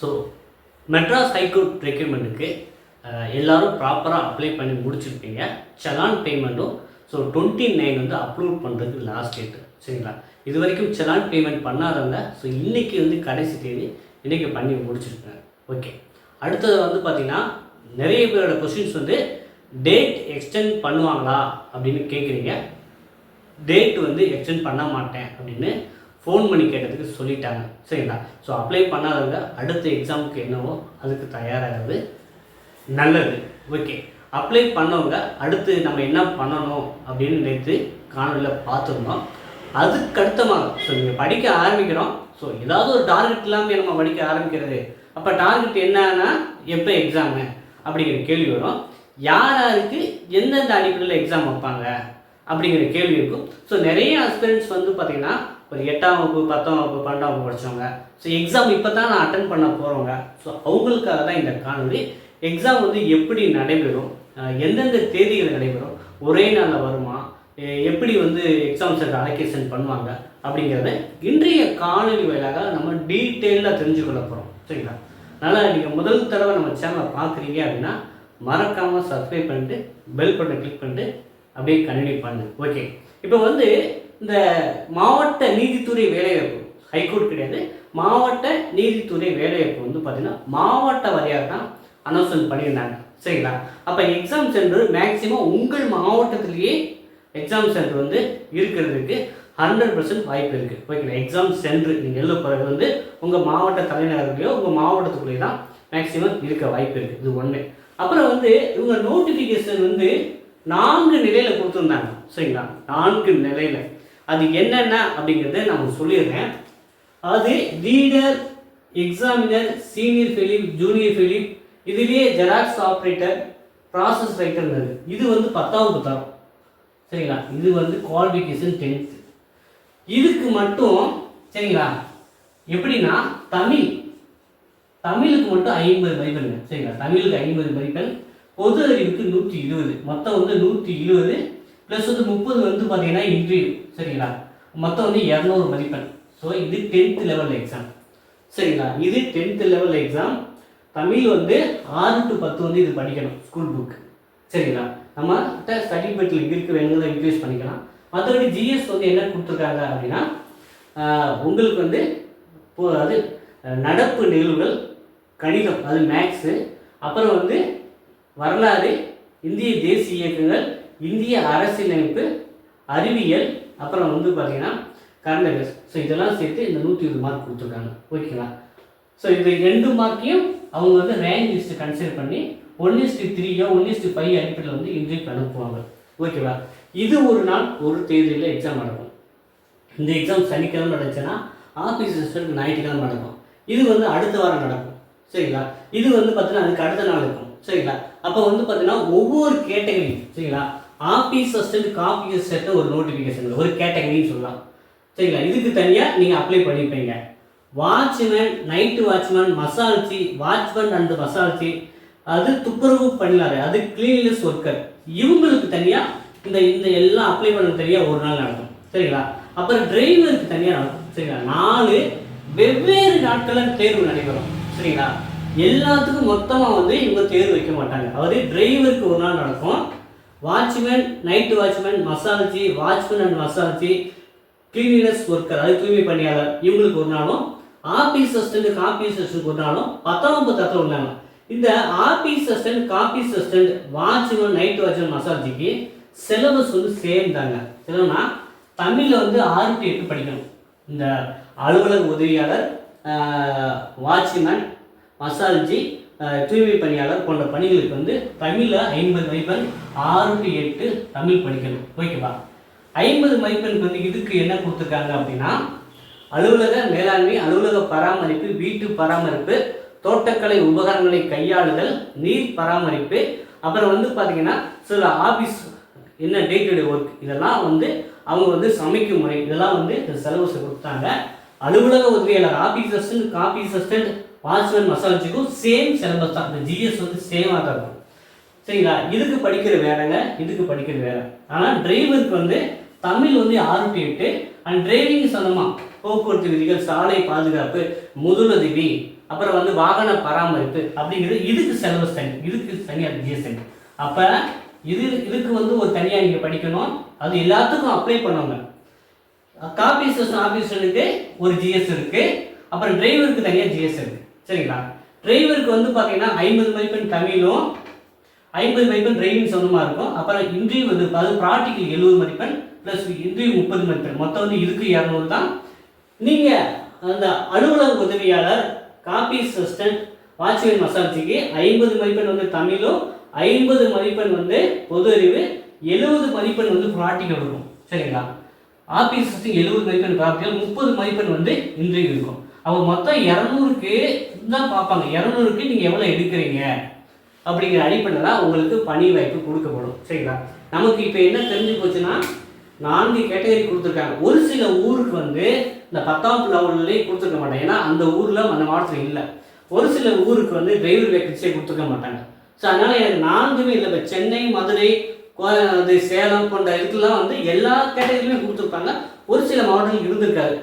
So Madras high court ரெக்யூர்மெண்ட்டுக்கு எல்லோரும் ப்ராப்பராக apply பண்ணி முடிச்சிருப்பீங்க. செலான் பேமெண்ட்டும் ஸோ 29 வந்து அப்லோட் பண்ணுறதுக்கு லாஸ்ட் டேட்டு. சரிங்களா? இது வரைக்கும் செலான் பேமெண்ட் பண்ணாதவங்க ஸோ இன்றைக்கி வந்து கடைசி தேதி, இன்றைக்கி பண்ணி முடிச்சிருக்கேன். ஓகே, அடுத்தது வந்து பார்த்திங்கன்னா நிறைய பேரோட கொஷின்ஸ் வந்து டேட் எக்ஸ்டெண்ட் பண்ணுவாங்களா அப்படின்னு கேட்குறீங்க. டேட் வந்து எக்ஸ்டெண்ட் பண்ண மாட்டேன் அப்படின்னு ஃபோன் பண்ணி கேட்டதுக்கு சொல்லிட்டாங்க. சரிங்களா? ஸோ அப்ளை பண்ணாதவங்க அடுத்த எக்ஸாமுக்கு என்னவோ அதுக்கு தயாராகிறது நல்லது. ஓகே, அப்ளை பண்ணவங்க அடுத்து நம்ம என்ன பண்ணணும் அப்படின்னு நேற்று காணொலியில் பார்த்துருந்தோம். அதுக்கு அடுத்தமாக ஸோ நீங்கள் படிக்க ஆரம்பிக்கிறோம். ஸோ ஏதாவது ஒரு டார்கெட் இல்லாமல் நம்ம படிக்க ஆரம்பிக்கிறது. அப்போ டார்கெட் என்னன்னா எப்போ எக்ஸாமு அப்படிங்கிற கேள்வி வரும். யாருக்கு எந்தெந்த அடிப்படையில் எக்ஸாம் வைப்பாங்க அப்படிங்கிற கேள்வி இருக்கும். ஸோ நிறைய ஆஸ்பிரண்ட்ஸ் வந்து பார்த்திங்கன்னா ஒரு 8ஆம் வகுப்பு 10ஆம் வகுப்பு 12ஆம் வகுப்பு படித்தவங்க ஸோ எக்ஸாம் இப்போ தான் நான் அட்டன் பண்ண போகிறவங்க. ஸோ அவங்களுக்காக தான் இந்த காணொலி. எக்ஸாம் வந்து எப்படி நடைபெறும், எந்தெந்த தேதிகள் நடைபெறும், ஒரே நாளில் வருமா, எப்படி வந்து எக்ஸாம் சென்டர் அலோகேஷன் பண்ணுவாங்க அப்படிங்கிறத இன்றைய காணொலி வாயிலாக நம்ம டீட்டெயிலாக தெரிஞ்சுக்கொள்ள போகிறோம். சரிங்களா? அதனால் நீங்கள் முதல் தடவை நம்ம சேனலை பார்க்குறீங்க அப்படின்னா மறக்காமல் சப்ஸ்கிரைப் பண்ணிட்டு பெல் பட்டனை கிளிக் பண்ணிட்டு அப்படியே கண்டினியூ பண்ணு. ஓகே, இப்போ வந்து இந்த மாவட்ட நீதித்துறை வேலைவாய்ப்பு, ஹைகோர்ட் கிடையாது, மாவட்ட நீதித்துறை வேலைவாய்ப்பு வந்து பார்த்திங்கன்னா மாவட்ட வாரியாக தான் அனௌன்ஸ்மெண்ட் பண்ணியிருந்தாங்க. சரிங்களா? அப்போ எக்ஸாம் சென்டர் மேக்ஸிமம் உங்கள் மாவட்டத்திலேயே எக்ஸாம் சென்டர் வந்து இருக்கிறதுக்கு 100% வாய்ப்பு இருக்குது. ஓகேங்களா? எக்ஸாம் சென்டர் நீங்கள் எழுத போகிறது வந்து உங்கள் மாவட்ட தலைநகர்லையோ உங்கள் மாவட்டத்துக்குள்ளேயே தான் மேக்ஸிமம் இருக்க வாய்ப்பு இருக்குது. இது ஒன்று. அப்புறம் வந்து இவங்க நோட்டிஃபிகேஷன் வந்து 4 நிலையில் கொடுத்துருந்தாங்க. சரிங்களா? 4 நிலையில் அது என்னென்ன அப்படிங்கிறத நான் சொல்லிடுறேன். அது ரீடர், எக்ஸாமினர், சீனியர் ஃபெலிப், ஜூனியர் ஃபெலிப், இதுலேயே ஜெராக்ஸ் ஆப்ரேட்டர், ப்ராசஸ் ரைட்டர்னு இது வந்து 10வது தரம். சரிங்களா? இது வந்து குவாலிஃபிகேஷன் 10th. இதுக்கு மட்டும் சரிங்களா எப்படின்னா தமிழுக்கு மட்டும் 50 மதிப்பெண். சரிங்களா? தமிழுக்கு 50 மதிப்பெண், பொது அறிவுக்கு 120, மொத்தம் வந்து 120 ப்ளஸ் வந்து 30 வந்து பார்த்தீங்கன்னா இன்டர்வியூ. சரிங்களா? மொத்தம் வந்து 200 மதிப்பெண். ஸோ இது 10th லெவல் எக்ஸாம். சரிங்களா? இது 10th லெவல் எக்ஸாம். தமிழ் வந்து 6 to 10 வந்து இது படிக்கணும், ஸ்கூல் புக். சரிங்களா? நம்ம ஸ்டடி பெட்டில் இருக்கிற எங்களை யூட்டிலைஸ் பண்ணிக்கலாம். மற்றபடி ஜிஎஸ் வந்து என்ன கொடுத்துருக்காங்க அப்படின்னா உங்களுக்கு வந்து அது நடப்பு நிகழ்வுகள், கணிதம், அது மேக்ஸு, அப்புறம் வந்து வரலாறு, இந்திய தேசிய இயக்கங்கள், இந்திய அரசியலமைப்பு, அறிவியல், அப்புறம் வந்து பார்த்திங்கன்னா கரண்ட் அஃபேர்ஸ். ஸோ இதெல்லாம் சேர்த்து இந்த 120 மார்க் கொடுத்துருக்காங்க. ஓகேங்களா? ஸோ இது 2 மார்க்கையும் அவங்க வந்து ரேங்க் லிஸ்ட்டு கன்சிடர் பண்ணி 1:3 1:5 அடிப்படையில் வந்து இன்டர்வியூ அனுப்புவாங்க. ஓகேவா? இது ஒரு நாள் ஒரு தேதியில் எக்ஸாம் நடக்கும். இந்த எக்ஸாம் சனிக்கிழமை நடந்துச்சுன்னா ஆஃபீஸ் அசிஸ்டன்ட் ஞாயிற்றுக்கிழமை நடக்கும். இது வந்து அடுத்த வாரம் நடக்கும். சரிங்களா? இது வந்து பார்த்தீங்கன்னா அதுக்கு அடுத்த நாள் இருக்கும். சரிங்களா? அப்போ வந்து பார்த்தீங்கன்னா ஒவ்வொரு கேட்டகரி, சரிங்களா, ஆஃபீஸ் அசிஸ்டன்ட், காப்பி அசிஸ்டன்ட் ஒரு நோட்டிஃபிகேஷன் ஒரு கேட்டகரின்னு சொல்லலாம். சரிங்களா? இதுக்கு தனியாக நீங்கள் அப்ளை பண்ணிப்பீங்க. வாட்ச்மேன், நைட்டு வாட்ச்மேன், மசால்ச்சி, வாட்ச்மேன் அண்ட் மசால்ச்சி, அது துப்புரவு பணியாளர், அது கிளீன்லெஸ் ஒர்க்கர், இவங்களுக்கு தனியாக இந்த இந்த எல்லாம் அப்ளை பண்ண தனியாக ஒரு நாள் நடக்கும். சரிங்களா? அப்புறம் டிரைவருக்கு தனியாக நடக்கும். சரிங்களா? 4 வெவ்வேறு நாட்களில் தேர்வு நடைபெறும். சரிங்களா? எல்லாத்துக்கும் மொத்தமாக வந்து இவங்க தேர்வு வைக்க மாட்டாங்க. அதாவது டிரைவருக்கு ஒரு நாள் நடக்கும், வாட்ச்மேன், நைட்டு வாட்ச்மேன், மசால்ச்சி, வாட்ச்மேன் அண்ட் மசால்ச்சி, கிளீனினஸ் ஒர்க்கர், அது தூய்மை பணியாளர், இவங்களுக்கு ஒரு நாளும், ஆஃபீஸ் அசிஸ்டன்ட், காப்பி அசிஸ்டன்ட் ஒரு நாளும் 10ஆம் தரத்தில் இருந்தாங்க. இந்த office assistant, copy assistant, watchman, night watchman, மசால்ச்சிக்கு சிலபஸ் வந்து சேம் தாங்க. என்னன்னா தமிழில் வந்து 6 to 8 படிக்கணும். இந்த அலுவலக உதவியாளர், வாட்ச்மேன், மசால்ச்சி, தூய்மை பணியாளர் போன்ற பணிகளுக்கு வந்து தமிழில் 50 மதிப்பெண், 6 to 8 தமிழ் படிக்கணும். ஓகேவா? 50 மதிப்பெண்க்கு வந்து இதுக்கு என்ன கொடுத்துருக்காங்க அப்படின்னா அலுவலக மேலாண்மை, அலுவலக பராமரிப்பு, வீட்டு பராமரிப்பு, தோட்டக்கலை உபகரணங்களை கையாளுதல், நீர் பராமரிப்பு, அப்புறம் வந்து பார்த்திங்கன்னா சில ஆஃபீஸ் என்ன டே டு டே ஒர்க், இதெல்லாம் வந்து அவங்க வந்து சமைக்கும் முறை, இதெல்லாம் வந்து இந்த சிலபஸை கொடுத்தாங்க. அலுவலக உதவியாளர், office assistant, copy assistant, watchman, மசால்ச்சிக்கும் சேம் சிலபஸ் தான். இந்த ஜிஎஸ் வந்து சேமாக தான் இருக்கும். சரிங்களா? இதுக்கு படிக்கிற வேலைங்க, இதுக்கு படிக்கிற வேலை. ஆனால் டிரைவருக்கு வந்து தமிழ் வந்து 6 to 8 அண்ட் டிரைவிங் சொந்தமாக போக்குவரத்து விதிகள், சாலை பாதுகாப்பு, முதலுதவி, அப்புறம் வந்து வாகன பராமரிப்பு அப்படிங்கிறது இதுக்கு சிலபஸ் தனி, இதுக்கு தனியாக ஜிஎஸ் தனி. அப்போ இதுக்கு வந்து ஒரு தனியாக நீங்கள் படிக்கணும், அது எல்லாத்துக்கும் அப்ளை பண்ணுவாங்க. காப்பி சிஸ்டம் ஆஃபீஸருக்கு ஒரு ஜிஎஸ் இருக்குது, அப்புறம் டிரைவருக்கு தனியாக ஜிஎஸ் இருக்குது. சரிங்களா? டிரைவருக்கு வந்து பார்த்தீங்கன்னா 50 மதிப்பெண் தமிழும் 50 மதிப்பெண் டிரைவிங் சம்மந்தமாக இருக்கும். அப்புறம் இன்டர்வியூ வந்து அது ப்ராக்டிக்கல் 70 மதிப்பெண் ப்ளஸ் இன்டர்வியூ 30 மதிப்பெண், மொத்தம் வந்து இதுக்கு 200 தான். நீங்கள் அந்த அலுவலக உதவியாளர், காப்பி அசிஸ்டன்ட், வாட்ச்மேன், மசாஜிக்கு 50 மதிப்பெண் வந்து தமிழும் 50 மதிப்பெண் வந்து பொது அறிவு, 70 மதிப்பெண் வந்து ப்ராக்டிக்கல் இருக்கும். சரிங்களா? ஆஃபீஸ் அசிஸ்டன்ட் 70 மதிப்பெண் ப்ராக்டிக்கல், 30 மதிப்பெண் வந்து இன்டர்வியூ இருக்கும். அவங்க மொத்தம் 200க்கு தான் பார்ப்பாங்க. 200க்கு நீங்கள் எவ்வளோ எடுக்கிறீங்க அப்படிங்கிற அடிப்படையில் தான் உங்களுக்கு பணி வாய்ப்பு கொடுக்கப்படும். சரிங்களா? நமக்கு இப்போ என்ன தெரிஞ்சு போச்சுன்னா 4 கேட்டகரி கொடுத்துருக்காங்க. ஒரு சில ஊருக்கு வந்து இந்த 10ஆம் லெவல்லே கொடுத்துருக்க மாட்டாங்க, ஏன்னா அந்த ஊரில் அந்த மாவட்டத்தில் இல்லை. ஒரு சில ஊருக்கு வந்து டிரைவர் வேக்கன்சியே கொடுத்துருக்க மாட்டாங்க. ஸோ அதனால் எனக்கு 4மே இல்லை. இப்போ சென்னை, மதுரை, சேலம் போன்ற இதுக்கெல்லாம் வந்து எல்லா கேட்டகரியுமே கொடுத்துருப்பாங்க. ஒரு சில மாவட்டங்கள் இருந்திருக்காது.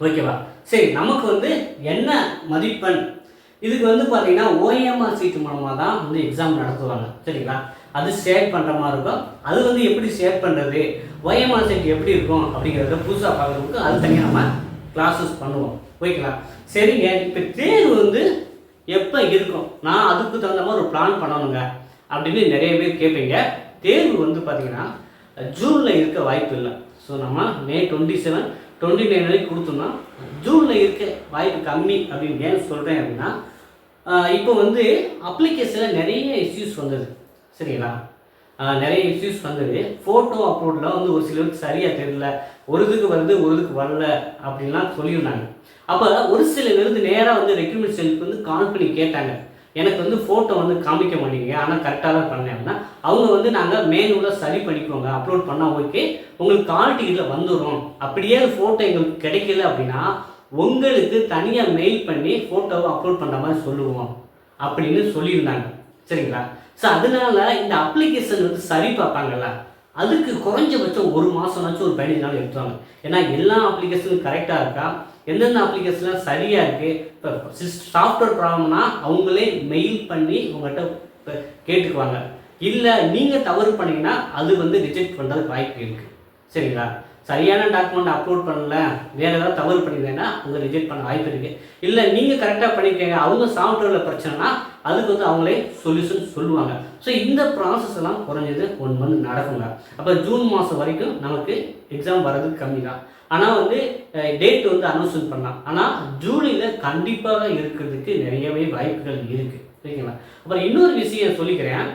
ஓகேவா? சரி, நமக்கு வந்து என்ன மதிப்பெண் இதுக்கு வந்து பார்த்தீங்கன்னா ஓஎம்ஆர் சீட்டு மூலமாக தான் வந்து எக்ஸாம் நடத்துவாங்க. சரிங்களா? அது ஷேர் பண்ணுற மாதிரி இருக்கும். அது வந்து எப்படி ஷேர் பண்ணுறது, ஓஎம்ஆர் சீட் எப்படி இருக்கும் அப்படிங்கிறத புதுசாக பார்க்குறதுக்கு அது தனியாக நம்ம கிளாஸஸ் பண்ணுவோம். ஓகேங்களா? சரிங்க, இப்போ தேர்வு வந்து எப்போ இருக்கும், நான் அதுக்கு தகுந்த மாதிரி ஒரு பிளான் பண்ணணுங்க அப்படின்னு நிறைய பேர் கேட்பீங்க. தேர்வு வந்து பார்த்தீங்கன்னா ஜூனில் இருக்க வாய்ப்பு இல்லை. ஸோ நம்ம மே 27, 29 வரைக்கும் கொடுத்தோம்னா ஜூனில் இருக்க வாய்ப்பு கம்மி அப்படின்னு ஏன் சொல்கிறேன் அப்படின்னா, இப்போ வந்து அப்ளிகேஷனில் நிறைய இஷ்யூஸ் வந்தது. சரிங்களா? நிறைய இஷ்யூஸ் வந்தது. ஃபோட்டோ அப்லோடில் வந்து ஒரு சிலருக்கு சரியாக தெரியல, ஒரு இதுக்கு வருது ஒரு இதுக்கு வரல அப்படின்லாம் சொல்லியிருந்தாங்க. அப்போ ஒரு சில பேருக்கு நேராக வந்து ரெக்ரூட்மெண்ட் செல்லுக்கு வந்து கால் பண்ணி கேட்டாங்க, எனக்கு வந்து ஃபோட்டோ வந்து காமிக்க மாட்டேங்க, ஆனால் கரெக்டாக தான் பண்ணேன் அப்படின்னா, அவங்க வந்து நாங்கள் மேனுவலாக சரி பண்ணிக்குவோங்க, அப்லோட் பண்ணால் ஓகே, உங்களுக்கு கால் டிக்கெட்டில் வந்துடும். அப்படியே ஃபோட்டோ எங்களுக்கு கிடைக்கல அப்படின்னா உங்களுக்கு தனியாக மெயில் பண்ணி ஃபோட்டோவை அப்லோட் பண்ணுற மாதிரி சொல்லுவோம் அப்படின்னு சொல்லியிருந்தாங்க. சரிங்களா? ஸோ அதனால இந்த அப்ளிகேஷன் வந்து சரி பார்ப்பாங்கல்ல, அதுக்கு குறைஞ்சபட்சம் ஒரு மாதம்னாச்சும் ஒரு 15 நாள் எடுத்துவாங்க. ஏன்னா எல்லா அப்ளிகேஷனும் கரெக்டாக இருக்கா, எந்தெந்த அப்ளிகேஷன்லாம் சரியாக இருக்குது, இப்போ சாஃப்ட்வேர் ப்ராப்ளம்னா அவங்களே மெயில் பண்ணி உங்கள்கிட்ட கேட்டுக்குவாங்க. இல்லை நீங்கள் தவறு பண்ணிங்கன்னா அது வந்து ரிஜெக்ட் பண்ணுறதுக்கு வாய்ப்பு இருக்குது. சரிங்களா? சரியான டாக்குமெண்ட் அப்லோட் பண்ணல, வேறு ஏதாவது தவறு பண்ணியிருந்தேன்னா அவங்க ரிஜெக்ட் பண்ண வாய்ப்பு இருக்குது. இல்லை நீங்கள் கரெக்டாக பண்ணியிருக்கீங்க, அவங்க சாஃப்ட்வேரில் பிரச்சனைனா அதுக்கு வந்து அவங்களே சொல்யூஷன் சொல்லுவாங்க. ஸோ இந்த ப்ராசஸ் எல்லாம் குறைஞ்சது 1 மந்த் நடக்குங்க. அப்போ ஜூன் மாதம் வரைக்கும் நமக்கு எக்ஸாம் வர்றதுக்கு கம்மி தான். ஆனால் வந்து டேட் வந்து அனௌன்ஸ்மெண்ட் பண்ணலாம். ஆனால் ஜூலையில் கண்டிப்பாக இருக்கிறதுக்கு நிறையவே வாய்ப்புகள் இருக்குது. சரிங்களா? அப்புறம் இன்னொரு விஷயம் சொல்லிக்கிறேன்.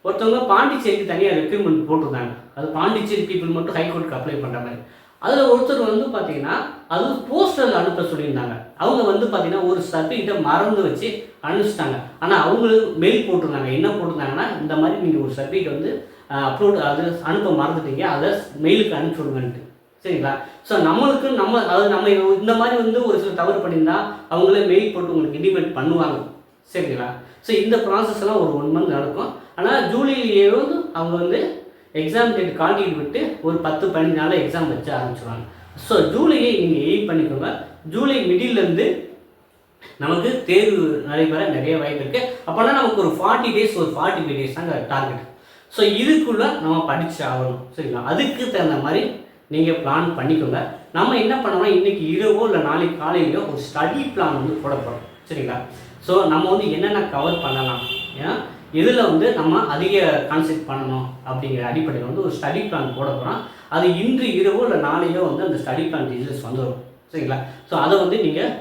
ஒருத்தவங்க பாண்டிச்சேரிக்கு தனியாக ரெக்ரூட்மெண்ட் போட்டிருந்தாங்க. அது பாண்டிச்சேரி பீப்புள் மட்டும் ஹைகோர்ட்டுக்கு அப்ளை பண்ணுற மாதிரி. அதில் ஒருத்தர் வந்து பார்த்தீங்கன்னா அது போஸ்டரில் அனுப்ப சொல்லியிருந்தாங்க. அவங்க வந்து பார்த்தீங்கன்னா ஒரு சர்டிஃபிகேட்டை மறந்து வச்சு அனுப்பிச்சிட்டாங்க. ஆனால் அவங்களுக்கு மெயில் போட்டிருந்தாங்க. என்ன போட்டிருந்தாங்கன்னா, இந்த மாதிரி நீங்கள் ஒரு சர்டிஃபிகேட் வந்து அப்லோட் அது அனுப்ப மறந்துட்டீங்க, அதை மெயிலுக்கு அனுப்பிச்சி விடுங்கன்ட்டு. சரிங்களா? ஸோ நம்மளுக்கு நம்ம இந்த மாதிரி வந்து ஒரு சில தவறு பண்ணியிருந்தா அவங்களே மெயில் போட்டு உங்களுக்கு இன்டிமேட் பண்ணுவாங்க. சரிங்களா? ஸோ இந்த ப்ராசஸ் எல்லாம் ஒரு 1 மந்த் நடக்கும். ஆனால் ஜூலையிலேயே அவங்க வந்து எக்ஸாம் டேட் கால் டேட் விட்டு ஒரு 10-15 நாளில் எக்ஸாம் வச்சு ஆரம்பிச்சுருவாங்க. ஸோ ஜூலையை நீங்கள் எய்ம் பண்ணிக்கோங்க. ஜூலை மிடில்லேருந்து நமக்கு தேர்வு நடைபெற நிறைய வாய்ப்பு இருக்குது. அப்போனா நமக்கு ஒரு 40 டேஸ், ஒரு 45 டேஸ் தாங்க டார்கெட். ஸோ இதுக்குள்ளே நம்ம படித்து ஆகணும். சரிங்களா? அதுக்கு தகுந்த மாதிரி நீங்கள் பிளான் பண்ணிக்கோங்க. நம்ம என்ன பண்ணோம்னா இன்றைக்கி இரவோ இல்லை நாளைக்கு காலையிலையோ ஒரு ஸ்டடி பிளான் வந்து போட போகிறோம். சரிங்களா? ஸோ நம்ம வந்து என்னென்ன கவர் பண்ணலாம், ஏன்னா இதில் வந்து நம்ம அதிக கான்செப்ட் பண்ணணும் அப்படிங்கிற அடிப்படையில் வந்து ஒரு ஸ்டடி பிளான் போட போகிறோம். அது இன்று இரவோ இல்லை நாளையோ வந்து அந்த ஸ்டடி பிளான் டீச்சர்ஸ் வந்துடும். சரிங்களா? ஸோ அதை வந்து நீங்கள்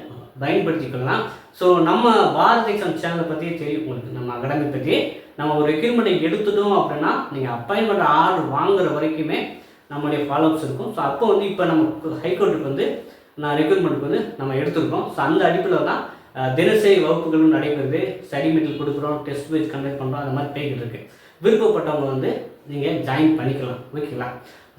பயன்படுத்திக்கலாம். ஸோ நம்ம பாரத் எக்ஸாம் சேனலை பற்றியே தெரியும் உங்களுக்கு, நம்ம அகாடமி பற்றி. நம்ம ஒரு ரெக்ரூட்மெண்ட்டை எடுத்துட்டோம் அப்படின்னா நீங்கள் அப்பாயின்மெண்ட் ஆர்டர் வாங்குற வரைக்குமே நம்மளுடைய ஃபாலோஅப்ஸ் இருக்கும். ஸோ அப்போ வந்து இப்போ நம்ம ஹைகோர்ட்டுக்கு வந்து ரெக்ரூட்மெண்ட்டுக்கு வந்து நம்ம எடுத்துருக்கோம். ஸோ அந்த அடிப்படையில் தான் தினசரி வகுப்புகளும் நடைபெறுது, ஸ்டடி மெட்டீரியல் கொடுக்குறோம், டெஸ்ட் பேஜ் கண்டக்ட் பண்ணுறோம், அந்த மாதிரி போய்கிட்டு இருக்குது. விருப்பப்பட்டவங்க வந்து நீங்கள் ஜாயின் பண்ணிக்கலாம். ஓகேங்களா?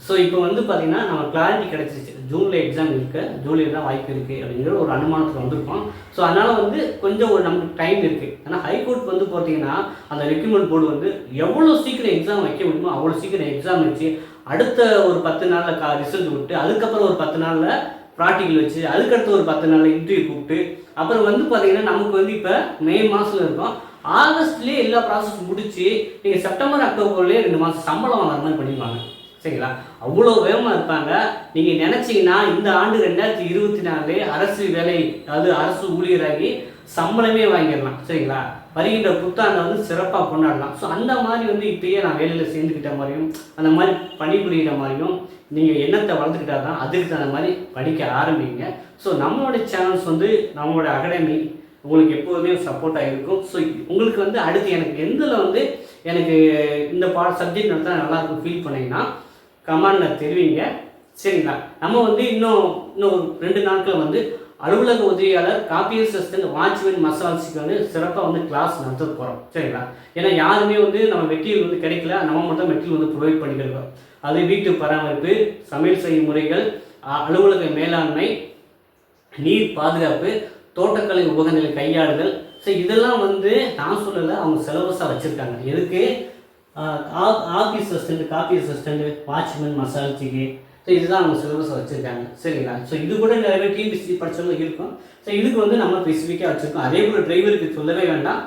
ஸோ இப்போ வந்து பார்த்திங்கன்னா நம்ம கிளாரிட்டி கிடச்சிருச்சு. ஜூனில் எக்ஸாம் இருக்குது, ஜூலையில் தான் வாய்ப்பு இருக்குது அப்படிங்கிற ஒரு அனுமானத்தில் வந்திருக்கோம். ஸோ அதனால் வந்து கொஞ்சம் ஒரு நமக்கு டைம் இருக்குது. ஆனால் ஹைகோர்ட் வந்து பார்த்தீங்கன்னா அந்த ரெக்ரூட்மெண்ட் போர்டு வந்து எவ்வளோ சீக்கிரம் எக்ஸாம் வைக்க முடியுமோ அவ்வளோ சீக்கிரம் எக்ஸாம் வச்சு அடுத்த ஒரு 10 நாளில் ரிசல்ட் விட்டு அதுக்கப்புறம் ஒரு 10 நாளில் ப்ராக்டிக்கல் வச்சு அதுக்கடுத்து ஒரு 10 நாளில் இன்டர்வியூ கூப்பிட்டு அப்புறம் வந்து பார்த்தீங்கன்னா நமக்கு வந்து இப்போ மே மாதத்தில் இருக்கோம். ஆகஸ்ட்லேயே எல்லா ப்ராசஸ் முடிச்சு நீங்கள் செப்டம்பர் அக்டோபர்லேயே 2 மாதம் சம்பளம் வாங்குற மாதிரி பண்ணிடுவாங்க. சரிங்களா? அவ்வளோ வேகமாக இருப்பாங்க. நீங்கள் நினச்சிங்கன்னா இந்த ஆண்டு 2024 அரசு வேலை, அதாவது அரசு ஊழியராகி சம்பளமே வாங்கிடலாம். சரிங்களா? வருகின்ற புத்தாண்டை வந்து சிறப்பாக கொண்டாடலாம். ஸோ அந்த மாதிரி வந்து இப்பயே நான் வேலையில் சேர்ந்துக்கிட்ட மாதிரியும் அந்த மாதிரி பணிபுரிகிற மாதிரியும் நீங்கள் எண்ணத்தை வளர்த்துக்கிட்டா தான் அதுக்கு தகுந்த மாதிரி படிக்க ஆரம்பிங்க. ஸோ நம்மளோட சேனல்ஸ் வந்து நம்மளோட அகாடமி உங்களுக்கு எப்போதுமே சப்போர்ட்டாக இருக்கும். ஸோ உங்களுக்கு வந்து அடுத்து எனக்கு எந்தில் வந்து எனக்கு இந்த சப்ஜெக்ட் நடத்தினா நல்லாயிருக்கும் ஃபீல் பண்ணிங்கன்னா கமெண்டில் தெரிவிங்க. சரிங்களா? நம்ம வந்து இன்னும் 2 நாட்கள் வந்து அலுவலக உதவியாளர், காப்பீர் அசிஸ்டன்ட், வாட்ச்மேன், மசால்ஸுக்கு வந்து சிறப்பாக வந்து கிளாஸ் நடத்த போகிறோம். சரிங்களா? ஏன்னா யாருமே வந்து நம்ம மெட்டீரியல் வந்து கிடைக்கல, நம்ம மட்டும் மெட்டீரியல் வந்து ப்ரொவைட் பண்ணிக்கிறோம். அது வீட்டு பராமரிப்பு, சமையல் செய்யும் முறைகள், அலுவலக மேலாண்மை, நீர் பாதுகாப்பு, தோட்டக்கலை உபகரணங்களை கையாளுதல். ஸோ இதெல்லாம் வந்து நான் சொல்லலை, அவங்க சிலபஸாக வச்சுருக்காங்க. எதுக்கு? Office assistant, copy assistant, watchman, மசால்ஸுக்கு. ஸோ இதுதான் அவங்க சிலபஸை வச்சுருக்காங்க. சரிங்களா? ஸோ இது கூட நிறைய பேர் டிஎன்பிஎஸ்சி படித்தவங்க இருக்கும். ஸோ இதுக்கு வந்து நம்ம ஸ்பெசிஃபிக்காக வச்சுருக்கோம். அதே போல் டிரைவருக்கு சொல்லவே வேண்டாம்,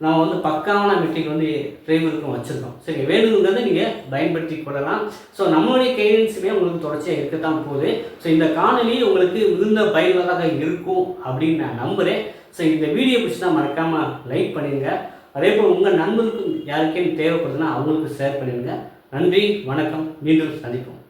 நம்ம வந்து பக்காவான மெட்ரிக் வந்து டிரைவருக்கும் வச்சுருக்கோம். சரி, வேணுங்கிறத நீங்கள் பயன்படுத்தி கொள்ளலாம். ஸோ நம்மளுடைய கைடன்ஸுமே உங்களுக்கு தொடர்ச்சியாக இருக்கத்தான் போகுது. ஸோ இந்த காணொலி உங்களுக்கு மிகுந்த பயனுள்ளதாக இருக்கும் அப்படின்னு நான் நம்புகிறேன். ஸோ இந்த வீடியோ பிடிச்சினா மறக்காமல் லைக் பண்ணிடுங்க. அதே போல் உங்கள் நண்பர்களுக்கு யாருக்கேன்னு தேவைப்படுதுன்னா அவங்களுக்கு ஷேர் பண்ணிடுங்க. நன்றி, வணக்கம், மீண்டும் சந்திப்போம்.